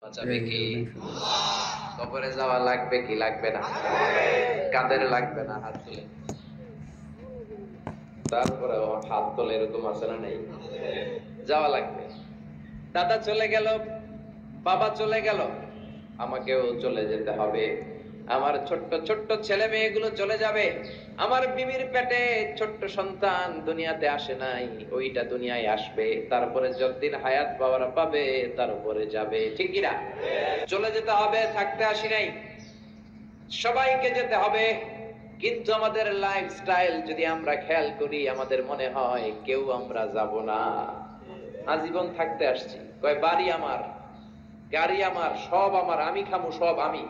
বাঁচাবে কি? কবরে যাওয়া লাগবে কি লাগবে না? কাদের লাগবে না? হাত তুলে। তারপরে হাত তোলে এরকম আছে না নেই? যাওয়া লাগবে। দাদা চলে গেল, বাবা চলে গেল, আমাকেও চলে যেতে হবে। আমার ছোট্ট ছোট্ট ছেলে মেয়েগুলো চলে যাবে। আমার বিবির পেটে ছোট্ট সন্তান দুনিয়াতে আসে নাই, ওইটা দুনিয়ায় আসবে। তারপরে যতদিন হায়াত বাবারা পাবে তারপরে যাবে, ঠিক কিনা? চলে যেতে হবে, থাকতে আসি নাই। সবাইকে যেতে হবে, কিন্তু আমাদের লাইফস্টাইল যদি আমরা খেয়াল করি, আমাদের মনে হয় কেউ আমরা যাব না। আজীবন থাকতে আসছি, কয় বাড়ি আমার, গাড়ি আমার, সব আমার, আমি খামু সব আমি,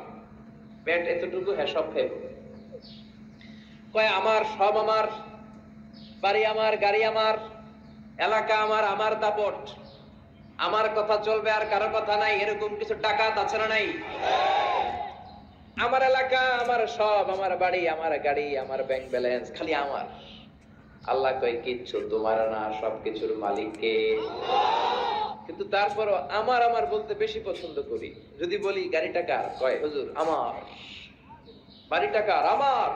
পেট এতটুকু, হ্যাঁ সব খাইব। কয় আমার সব আমার, বাড়ি আমার, গাড়ি আমার, এলাকা আমার, আমার দাপট, আমার কথা চলবে আর কারো কথা নাই, এরকম কিছু ডাকাত আছে না নাই? আমার এলাকা, আমার সব, আমার বাড়ি, আমার গাড়ি, আমার ব্যাংক ব্যালেন্স, খালি আমার। আল্লাহ কয় কিচ্ছু তোমার না, সবকিছুর মালিক কে? কিন্তু তারপরও আমার আমার বলতে বেশি পছন্দ করি। যদি বলি গাড়িটা কার, কয় হুজুর আমার। বাড়িটা কার? আমার।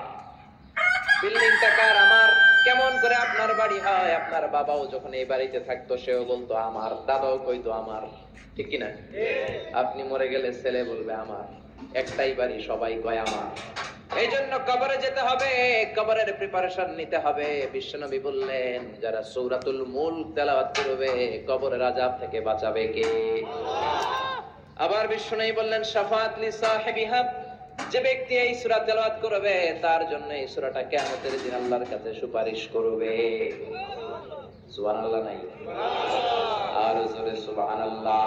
বিল্ডিংটা কার? আমার। কেমন করে আপনার বাড়ি হয়? আপনার বাবাও যখন এই বাড়িতে থাকতো সেও বলতো আমার, দাদাও কইতো আমার, ঠিক কিনা? আপনি মরে গেলে ছেলে বলবে আমার। একটাই বাড়ি, সবাই কয় আমার। এই জন্য কবরে যেতে হবে, কবরের প্রিপারেশন নিতে হবে। বিশ্বনবী বললেন, যারা সূরাতুল মুলক তেলাওয়াত করবে কবরের আযাব থেকে বাঁচাবে কে? আবার বিশ্বনবী বললেন, শাফাআত লি সাহিবিহা, যে ব্যক্তি এই সূরা তেলাওয়াত করবে তার জন্য এই সূরাটা কিয়ামতের দিন আল্লাহর কাছে সুপারিশ করবে। সুবহানাল্লাহ নাই? আর জোরে সুবহানাল্লাহ।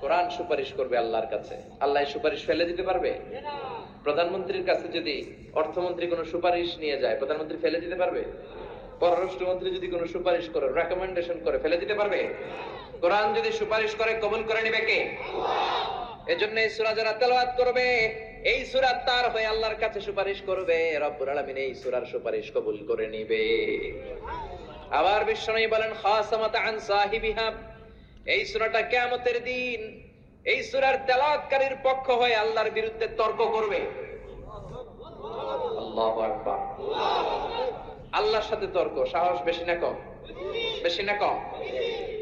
কোরআন সুপারিশ করবে আল্লাহর কাছে। আল্লাহ সুপারিশ ফেলে দিতে পারবে? প্রধানমন্ত্রীর কাছে যদি অর্থমন্ত্রী কোনো সুপারিশ নিয়ে যায়, প্রধানমন্ত্রী ফেলে দিতে পারবে? পররাষ্ট্রমন্ত্রী যদি কোনো সুপারিশ করে, রেকমেন্ডেশন করে, ফেলে দিতে পারবে? কোরআন যদি সুপারিশ করে, কবুল করে নিবে কে? এজন্য এই সূরা যারা তেলাওয়াত করবে, এই সূরা তার হয়ে আল্লাহর কাছে সুপারিশ করবে, রব্বুল আলামিন এই সূরার সুপারিশ কবুল করে নিবে। আবার বিশ্বনবী বলেন, খাসামাত আন সাহিবিহা, এই সূরাটা কিয়ামতের দিন এই সূরার তেলাওয়াতকারীর পক্ষ হয়ে আল্লাহর বিরুদ্ধে তর্ক করবে। আল্লাহু আকবার। আল্লাহর সাথে তর্ক, সাহস বেশি না কম? বেশি না কম?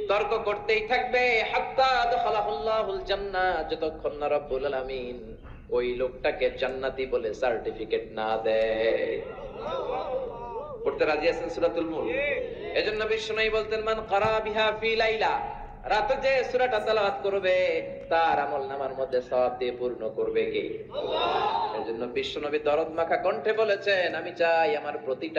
তর্ক করতেই থাকবে, হাত্তা আদখালাহুল্লাহুল জান্নাহ, যতক্ষণ না রব্বুল আলামিন ওই লোকটাকে জান্নাতি বলে সার্টিফিকেট না দেয়। পড়তে রাজি আছেন সূরাতুল মুলক? এজন্য বিশ্বনবী বলতেন, মান ক্বারা বিহা ফি লাইলা, রাতে যে সূরাটা তেলাওয়াত করবে তার আমলনামার মধ্যে সওয়াব দিয়ে পূর্ণ করবে কে? আল্লাহ। এজন্য বিশ্বনবী দরদ মাখা কণ্ঠে বলেছেন, আমি চাই আমার প্রতিটা